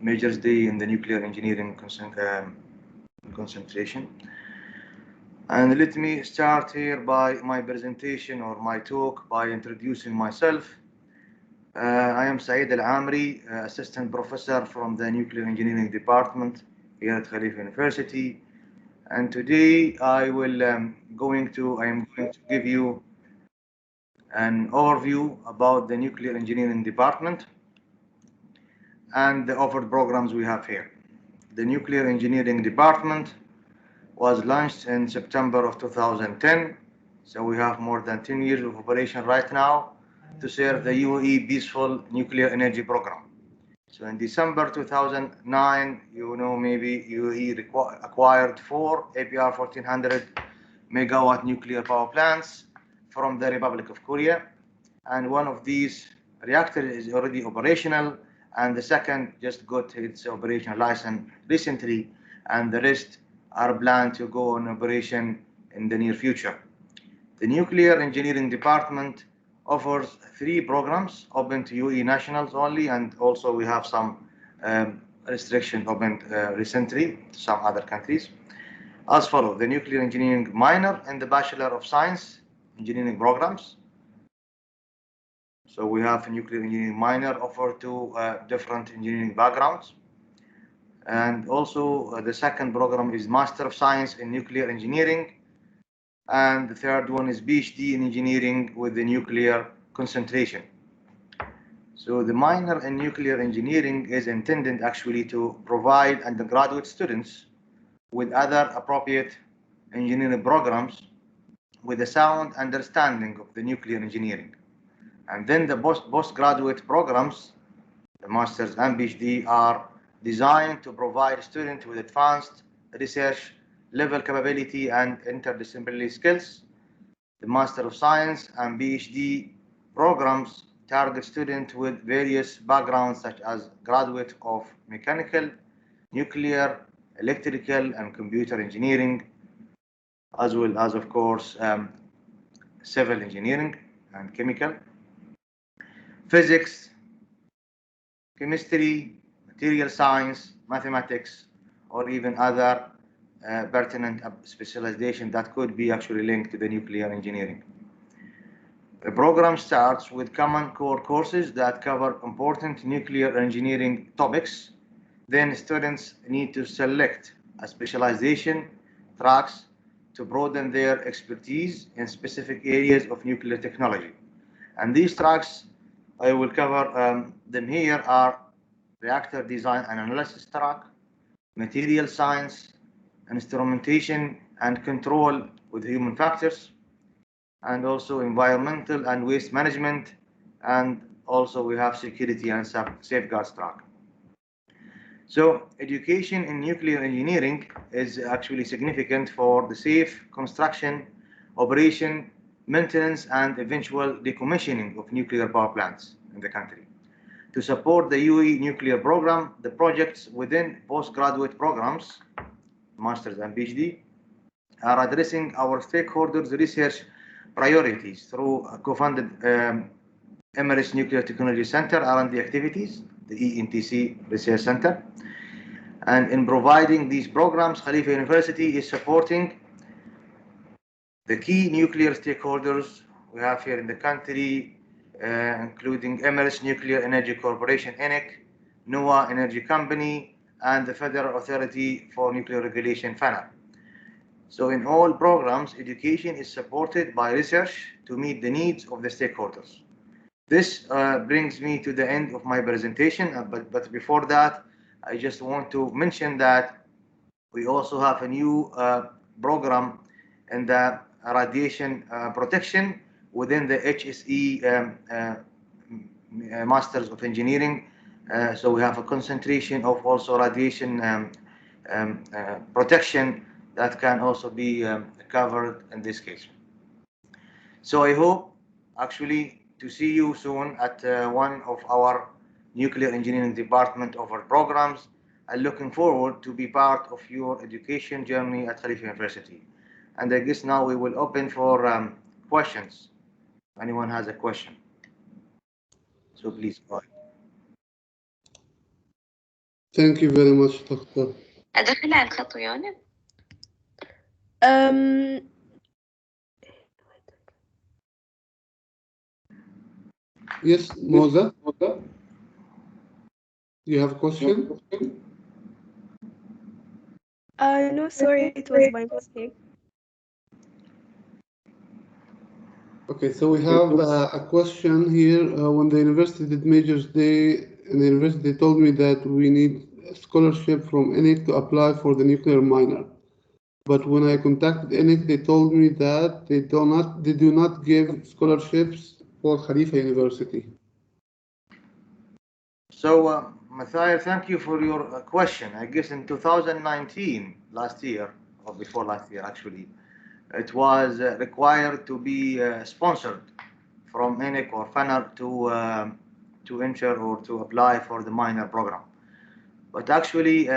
Majors Day in the Nuclear Engineering concentration. And let me start here by my presentation or my talk by introducing myself. I am Saeed Al-Amri, Assistant Professor from the Nuclear Engineering Department here at Khalifa University. And today I am going to give you an overview about the Nuclear Engineering Department and the offered programs we have here. The Nuclear Engineering Department was launched in September of 2010, so we have more than 10 years of operation right now to serve the UAE Peaceful Nuclear Energy Program. So in December 2009, maybe UAE acquired 4 APR 1400 megawatt nuclear power plants from the Republic of Korea, and one of these reactors is already operational, and the second just got its operational license recently, and the rest are planned to go on operation in the near future. The Nuclear Engineering Department offers 3 programs open to UAE nationals only, and also we have some restrictions opened recently to some other countries. As follows: the Nuclear Engineering Minor and the Bachelor of Science Engineering programs. So we have a Nuclear Engineering Minor offered to different engineering backgrounds. And also the second program is Master of Science in Nuclear Engineering. And the third one is PhD in Engineering with the nuclear concentration. So the minor in nuclear engineering is intended actually to provide undergraduate students with other appropriate engineering programs with a sound understanding of the nuclear engineering. And then the postgraduate programs, the Masters and PhD, are designed to provide students with advanced research level capability and interdisciplinary skills. The Master of Science and PhD programs target students with various backgrounds such as graduate of mechanical, nuclear, electrical, and computer engineering, as well as, of course, civil engineering and chemical, physics, chemistry, material science, mathematics, or even other pertinent specialization that could be actually linked to the nuclear engineering. The program starts with common core courses that cover important nuclear engineering topics. Then students need to select a specialization tracks to broaden their expertise in specific areas of nuclear technology. And these tracks, I will cover them here, are reactor design and analysis track, material science, instrumentation and control with human factors, and also environmental and waste management, and also we have security and safeguards track. So education in nuclear engineering is actually significant for the safe construction, operation, maintenance, and eventual decommissioning of nuclear power plants in the country. To support the UAE nuclear program, the projects within postgraduate programs, Masters and PhD, are addressing our stakeholders' research priorities through co-funded Emirates Nuclear Technology Center R&D activities, the ENTC Research Center. And in providing these programs, Khalifa University is supporting the key nuclear stakeholders we have here in the country, including Emirates Nuclear Energy Corporation, ENEC, NOAA Energy Company, and the Federal Authority for Nuclear Regulation, FANA. So in all programs, education is supported by research to meet the needs of the stakeholders. This brings me to the end of my presentation, but before that, I just want to mention that we also have a new program in the radiation protection within the HSE Masters of Engineering. So we have a concentration of also radiation protection that can also be covered in this case. So I hope actually to see you soon at one of our nuclear engineering department of our programs. I'm looking forward to be part of your education journey at Khalifa University. And I guess now we will open for questions. Anyone has a question? So please go ahead. Thank you very much, Doctor. أدخل على الخط ويانا. Yes, Moza, you have a question? No, sorry, it was my mistake. Okay, so we have a question here. When the university did Majors Day, and the university told me that we need a scholarship from ENIC to apply for the nuclear minor. But when I contacted ENIC, they told me that they do not give scholarships for Khalifa University. So, Matthias, thank you for your question. I guess in 2019, last year, or before last year actually, it was required to be sponsored from ENIC or FANR to enter or to apply for the minor program. But actually,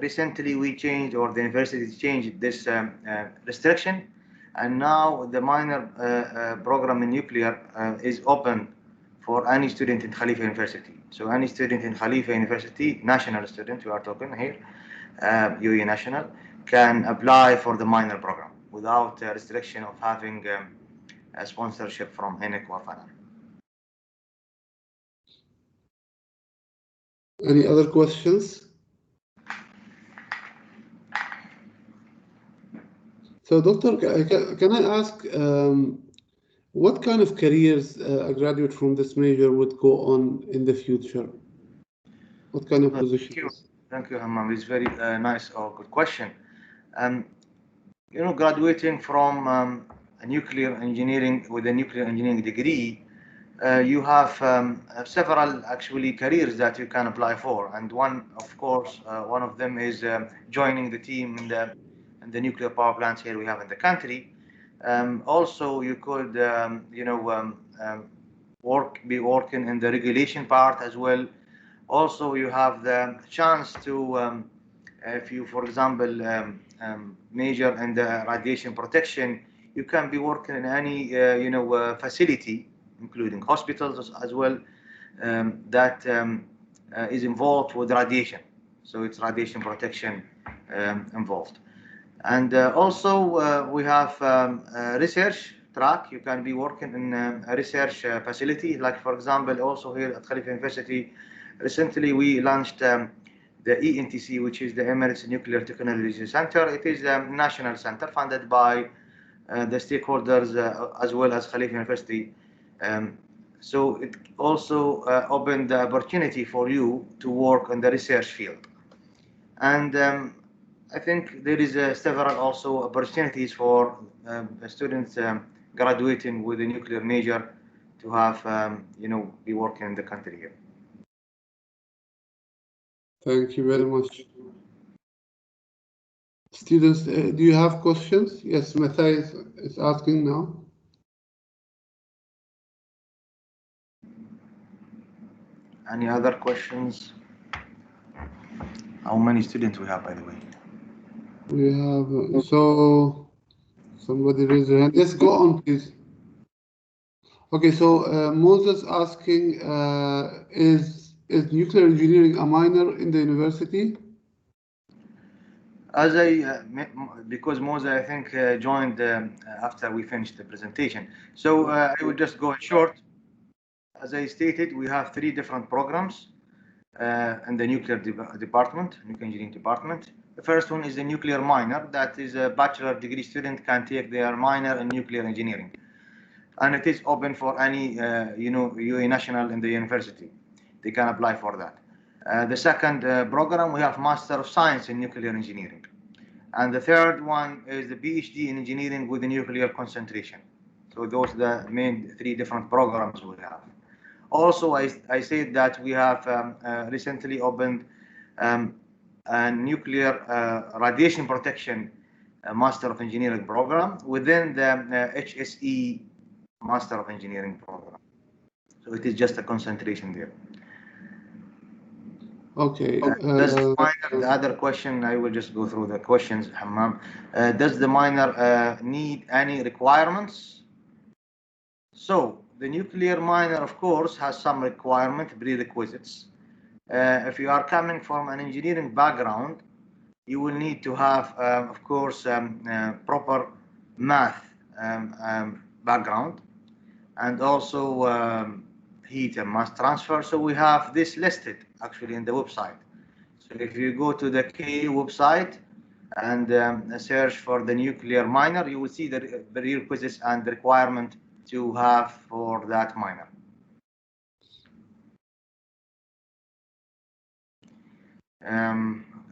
recently we changed, or the university changed this restriction, and now the minor program in nuclear is open for any student in Khalifa University. So any student in Khalifa University, national student, we are talking here, UAE national, can apply for the minor program without restriction of having a sponsorship from ENIC or FANR. Any other questions? So, Doctor, can I ask what kind of careers a graduate from this major would go on in the future? What kind of positions? Thank you, Hammam. It's very nice or good question. You know, graduating from a nuclear engineering with a nuclear engineering degree, you have several actually careers that you can apply for, and one, of course, one of them is joining the team in the nuclear power plants here we have in the country. Also, you could, be working in the regulation part as well. Also, you have the chance to, if you, for example, major in the radiation protection, you can be working in any, facility, including hospitals as well, that is involved with radiation. So it's radiation protection involved. And also we have a research track. You can be working in a research facility, like for example, also here at Khalifa University, recently we launched the ENTC, which is the Emirates Nuclear Technology Center. It is a national center funded by the stakeholders as well as Khalifa University. So it also opened the opportunity for you to work in the research field. And I think there is several also opportunities for students graduating with a nuclear major to have, be working in the country here. Thank you very much. Students, do you have questions? Yes, Matthias is asking now. Any other questions? How many students we have, by the way? We have, so somebody raise their hand. Yes, go on, please. Okay, so Moses asking, is nuclear engineering a minor in the university? As because Moses, I think, joined after we finished the presentation. So I will just go short. As I stated, we have 3 different programs in the nuclear department, nuclear engineering department. The first one is the nuclear minor. That is a bachelor degree student can take their minor in nuclear engineering. And it is open for any, UAE national in the university. They can apply for that. The second program, we have Master of Science in Nuclear Engineering. And the third one is the PhD in Engineering with a nuclear concentration. So those are the main 3 different programs we have. Also, I said that we have recently opened a nuclear radiation protection Master of Engineering program within the HSE Master of Engineering program. So it is just a concentration there. Okay. Does the other question, I will just go through the questions, Hammam. Does the minor need any requirements? So the nuclear minor, of course, has some prerequisites. If you are coming from an engineering background, you will need to have, of course, proper math background, and also heat and mass transfer. So we have this listed actually in the website. So if you go to the KU website and search for the nuclear minor, you will see the prerequisites and the requirement to have for that minor.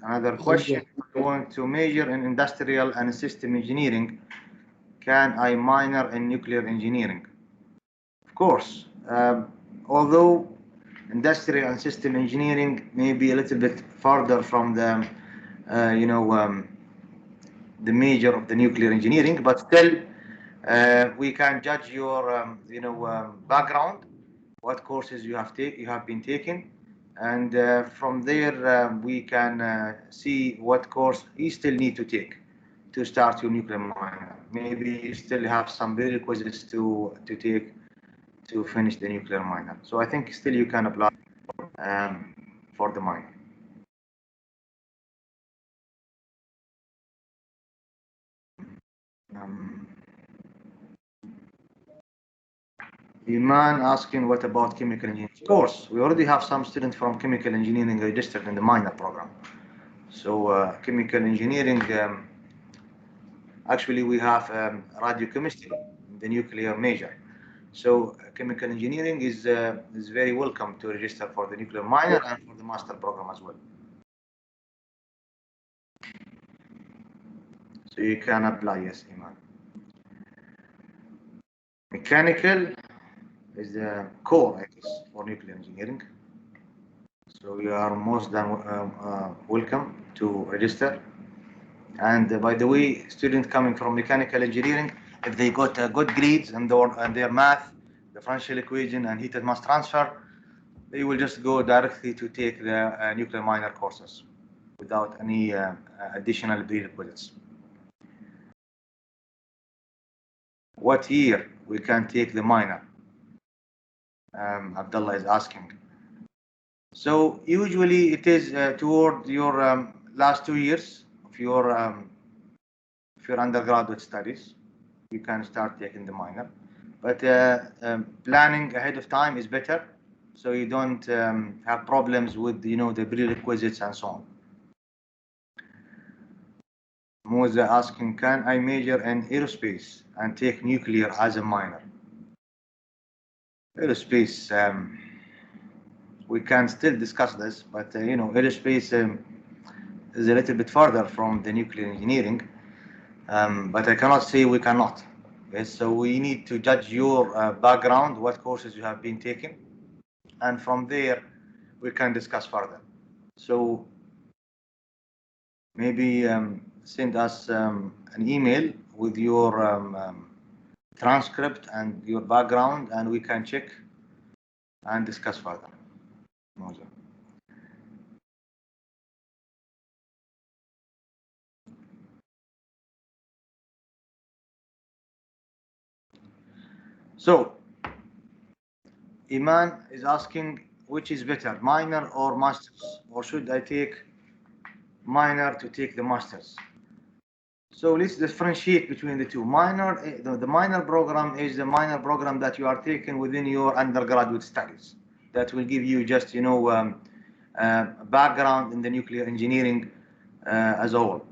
Another question, I want to major in industrial and system engineering. Can I minor in nuclear engineering? Of course, although industrial and system engineering may be a little bit farther from the, the major of the nuclear engineering, but still we can judge your, background, what courses you have been taking, and from there we can see what course you still need to take to start your nuclear minor. Maybe you still have some prerequisites to take to finish the nuclear minor. So I think still you can apply for the minor. Iman asking what about chemical engineering? Of course, we already have some students from chemical engineering registered in the minor program. So chemical engineering, actually we have radiochemistry, the nuclear major. So chemical engineering is very welcome to register for the nuclear minor and for the master program as well. So you can apply, yes, Iman. Mechanical is the core, I guess, for nuclear engineering. So you are most than welcome to register. And by the way, students coming from mechanical engineering, if they got good grades and their math, differential equation, and heat and mass transfer, they will just go directly to take the nuclear minor courses without any additional prerequisites. What year we can take the minor? Abdullah is asking. So usually it is toward your last 2 years of your undergraduate studies. You can start taking the minor, but planning ahead of time is better, so you don't have problems with the prerequisites and so on. Moza asking, can I major in aerospace and take nuclear as a minor? Aerospace, we can still discuss this, but aerospace is a little bit farther from the nuclear engineering, but I cannot say we cannot. Yes, so we need to judge your background, what courses you have been taking, and from there we can discuss further. So maybe send us an email with your transcript and your background, and we can check and discuss further. So Iman is asking, which is better, minor or masters, or should I take minor to take the masters? So let's differentiate between the two. Minor, the minor program is the minor program that you are taking within your undergraduate studies. That will give you just background in the nuclear engineering as a whole.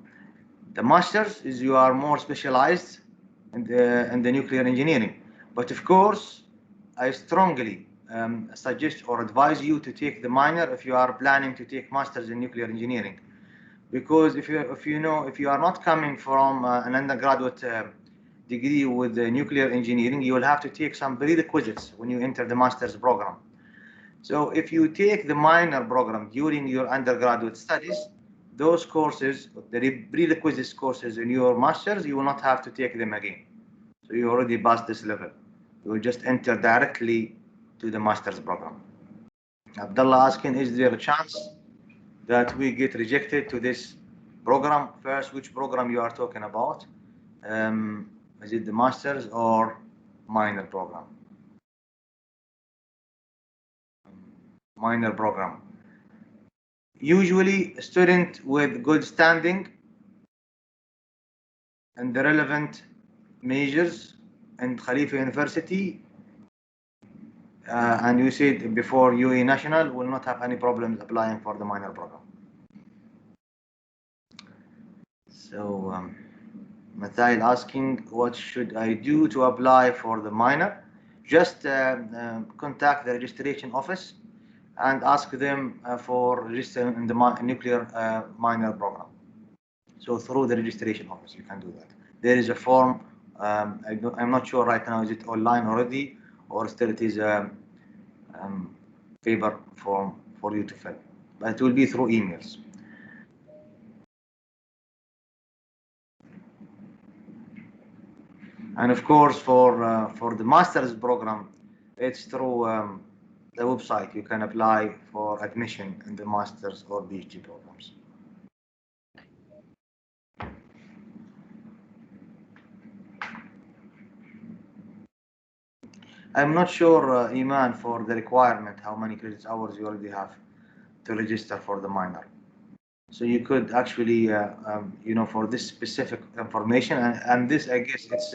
The masters is you are more specialized in the nuclear engineering. But of course, I strongly suggest or advise you to take the minor if you are planning to take masters in nuclear engineering. Because if you are not coming from an undergraduate degree with nuclear engineering, you will have to take some prerequisites when you enter the master's program. So if you take the minor program during your undergraduate studies, those courses, the prerequisites courses in your master's, you will not have to take them again. So you already passed this level. You will just enter directly to the master's program. Abdullah asking, is there a chance that we get rejected to this program? First, which program you are talking about? Is it the master's or minor program? Minor program. Usually, a student with good standing and the relevant majors in Khalifa University, and you said before UAE National, will not have any problems applying for the minor program. So, Mathail asking, what should I do to apply for the minor? Just contact the registration office and ask them for registering in the nuclear minor program. So through the registration office, you can do that. There is a form. I'm not sure right now. Is it online already, or still it is a paper form for you to fill? But it will be through emails. And of course, for the master's program, it's through the website. You can apply for admission in the master's or PhD programs. I'm not sure, Iman, for the requirement, how many credits hours you already have to register for the minor. So you could actually, for this specific information, and this, I guess, it's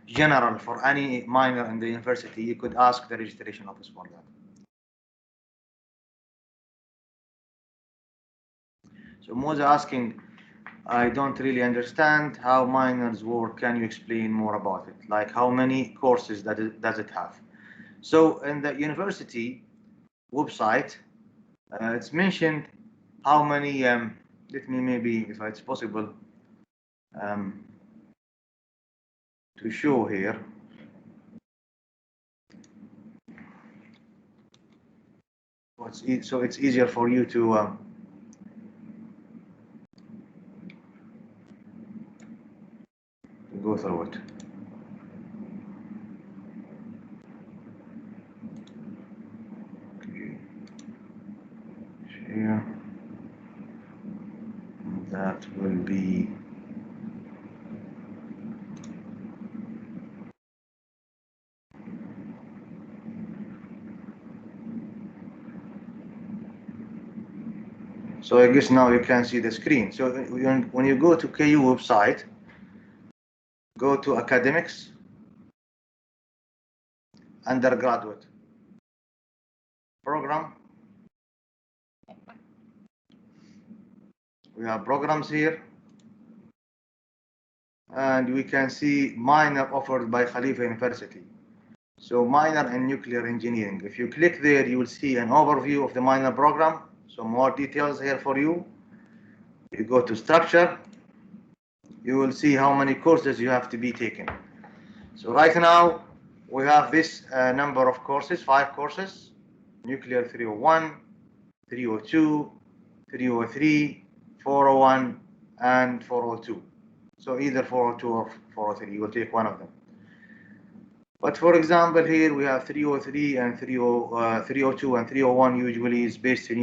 general for any minor in the university, you could ask the registration office for that. So Moza asking, I don't really understand how minors work. Can you explain more about it? Like how many courses does it have? So in the university website, it's mentioned how many, let me maybe, if it's possible, to show here. So it's easier for you to go through it. Okay. Share. That will be so I guess now you can see the screen. So when you go to KU website, go to academics, undergraduate program. We have programs here, and we can see minor offered by Khalifa University. So minor in nuclear engineering. If you click there, you will see an overview of the minor program. So more details here for you. You go to structure, you will see how many courses you have to be taken. So right now, we have this number of courses, 5 courses, nuclear 301, 302, 303, 401, and 402. So either 402 or 403, you will take one of them. But for example, here we have 303 and 302 and 301 usually is based on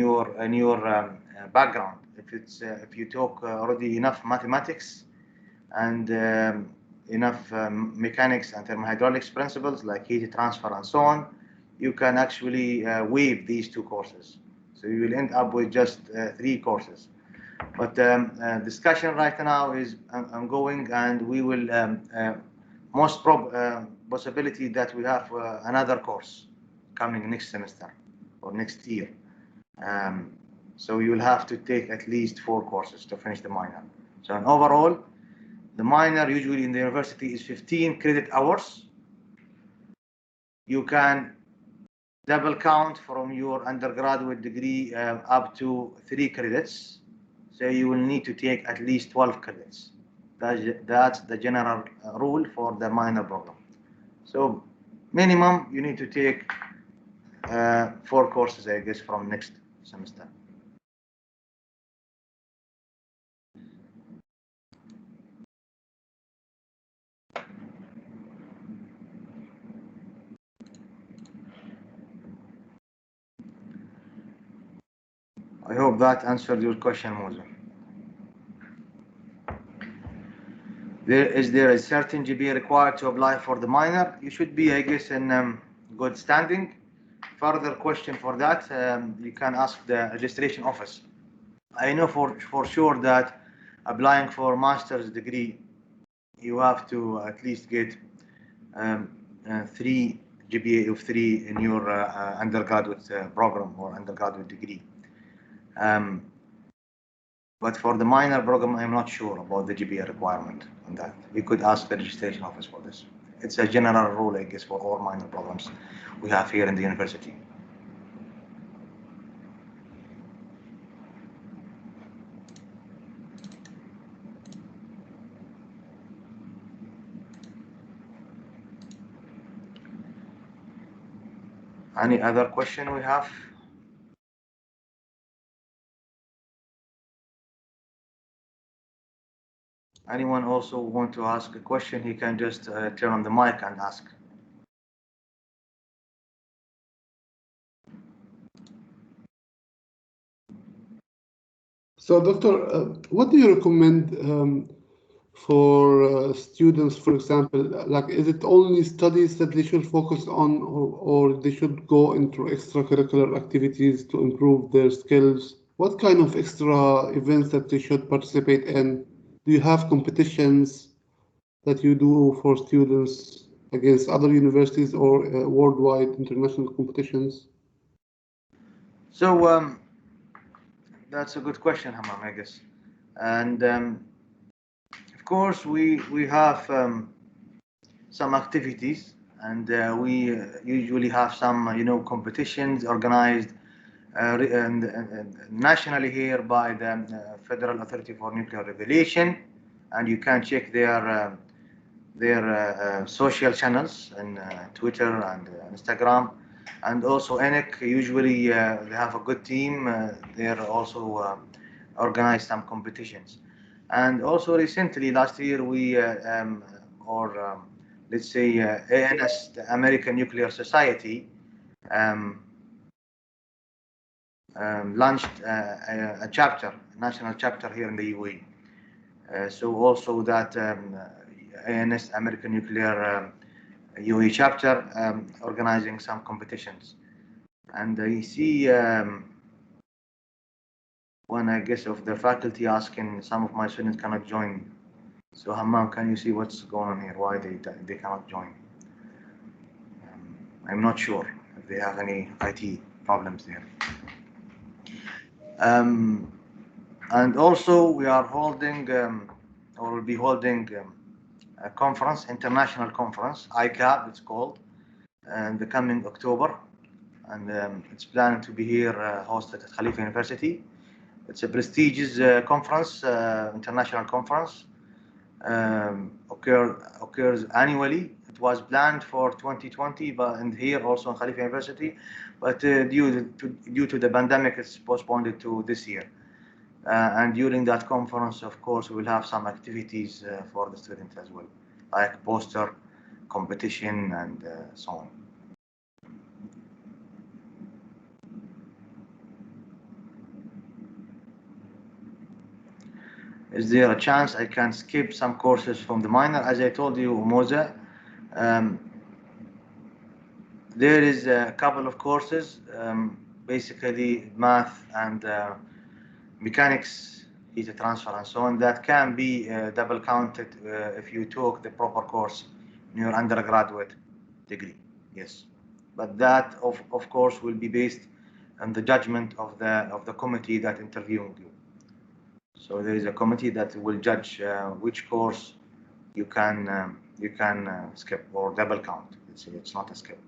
your background. If you talk already enough mathematics and enough mechanics and thermohydraulics principles like heat transfer and so on, you can actually waive these 2 courses. So you will end up with just 3 courses. But discussion right now is ongoing, and we will most possibility that we have another course coming next semester or next year. So you will have to take at least 4 courses to finish the minor. So overall, the minor usually in the university is 15 credit hours. You can double count from your undergraduate degree up to 3 credits. So you will need to take at least 12 credits. That's the general rule for the minor program. So minimum, you need to take 4 courses, I guess, from next semester. I hope that answered your question, Moza. Is there a certain GPA required to apply for the minor? You should be, I guess, in good standing. Further question for that, you can ask the registration office I know for sure that applying for master's degree, you have to at least get 3 GPA of 3 in your undergraduate program or undergraduate degree. But for the minor program, I'm not sure about the GPA requirement on that. We could ask the registration office for this. It's a general rule, I guess, for all minor programs we have here in the university. Any other question we have? Anyone also want to ask a question, he can just turn on the mic and ask. So, Doctor, what do you recommend for students, for example? Like, is it only studies that they should focus on, or they should go into extracurricular activities to improve their skills? What kind of extra events that they should participate in? Do you have competitions that you do for students against other universities or worldwide international competitions? So that's a good question, Hammam, I guess. And of course, we have some activities, and we usually have some, competitions organized nationally here by the Federal Authority for Nuclear Regulation, and you can check their social channels and Twitter and Instagram, and also ENIC. Usually they have a good team. They're also organize some competitions, and also recently last year we let's say ANS, the American Nuclear Society, launched a chapter, national chapter here in the UAE. So also that ANS, American Nuclear UAE chapter, organizing some competitions. And I see one, I guess, of the faculty asking some of my students cannot join. So Hammam, can you see what's going on here? Why they cannot join? I'm not sure if they have any IT problems there. And also we are holding, or will be holding a conference, international conference, ICAB it's called, in the coming October. And it's planned to be here hosted at Khalifa University. It's a prestigious conference, international conference, occurs annually. It was planned for 2020, and here also in Khalifa University, but due to the pandemic, it's postponed to this year. And during that conference, of course, we'll have some activities for the students as well, like poster competition and so on. Is there a chance I can skip some courses from the minor? As I told you, Moza, there is a couple of courses, basically math and mechanics, heat transfer and so on, that can be double counted if you took the proper course in your undergraduate degree. Yes, but that of course will be based on the judgment of the committee that interviewing you. So there is a committee that will judge which course you can skip or double count. It's not a skip.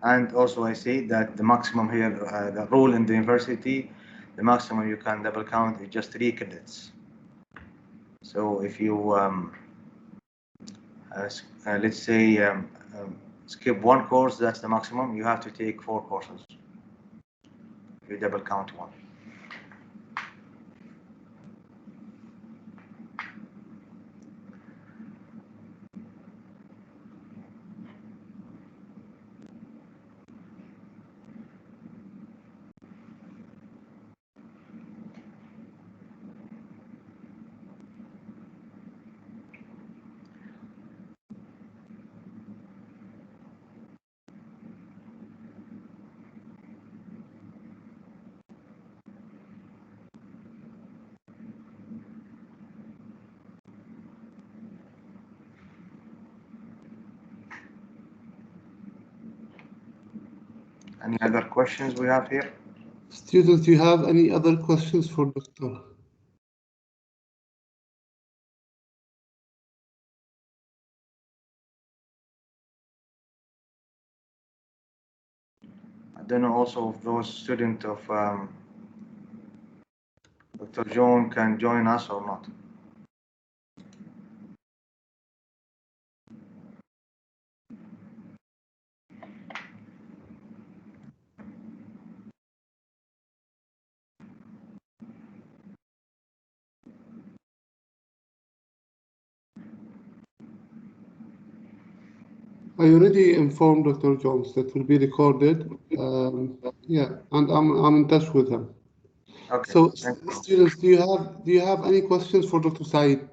And also I say that the maximum here, the rule in the university, the maximum you can double count is just 3 credits. So if you let's say skip one course, that's the maximum. You have to take 4 courses. You double count one. Any other questions we have here? Students, do you have any other questions for Doctor? I don't know also if those students of Dr. John can join us or not. I already informed Dr. Jones that will be recorded. Yeah, and I'm in touch with him. Okay. So, students, do you have any questions for Dr. Saeed?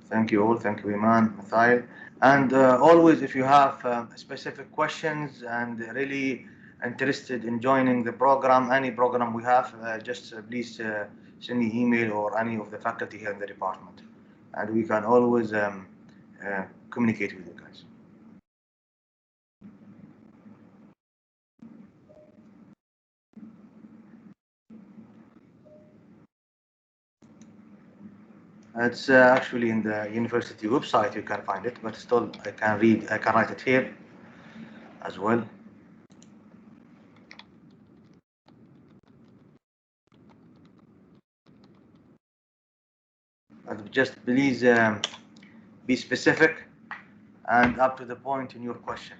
Thank you all. Thank you, Iman, Mathail. And always, if you have specific questions and really interested in joining the program, any program we have, just please send me email or any of the faculty here in the department. And we can always communicate with you guys. It's actually in the university website, you can find it, but still I can write it here as well. But just please be specific and up to the point in your question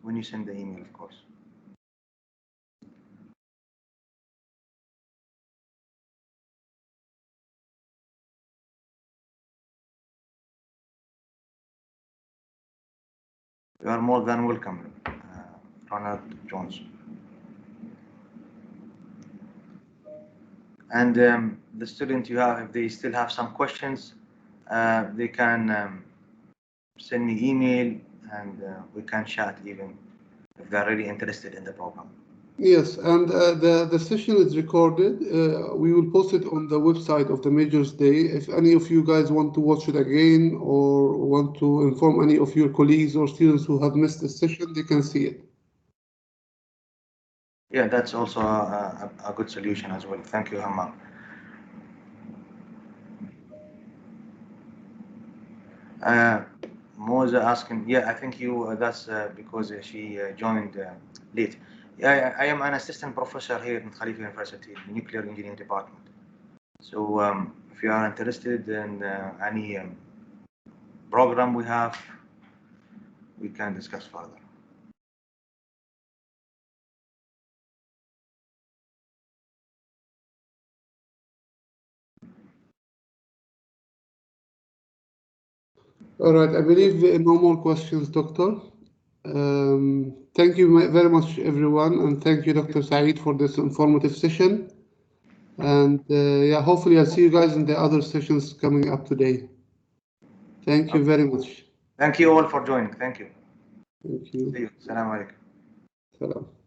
when you send the email, of course. You are more than welcome, Ronald Jones. And the student you have, if they still have some questions, they can send me email and we can chat even if they're really interested in the program. Yes, and the session is recorded. We will post it on the website of the Majors Day. If any of you guys want to watch it again or want to inform any of your colleagues or students who have missed the session, they can see it. Yeah, that's also a good solution as well. Thank you, Hammam. Moza asking, yeah, I think you, that's because she joined late. Yeah, I am an assistant professor here in Khalifa University, the nuclear engineering department. So if you are interested in any program we have, we can discuss further. All right, I believe no more questions, Doctor. Thank you very much, everyone, and thank you, Dr. Saeed, for this informative session. And yeah, hopefully I'll see you guys in the other sessions coming up today. Thank you very much. Thank you all for joining. Thank you. Thank you. See you. Assalamu alaikum. Salam.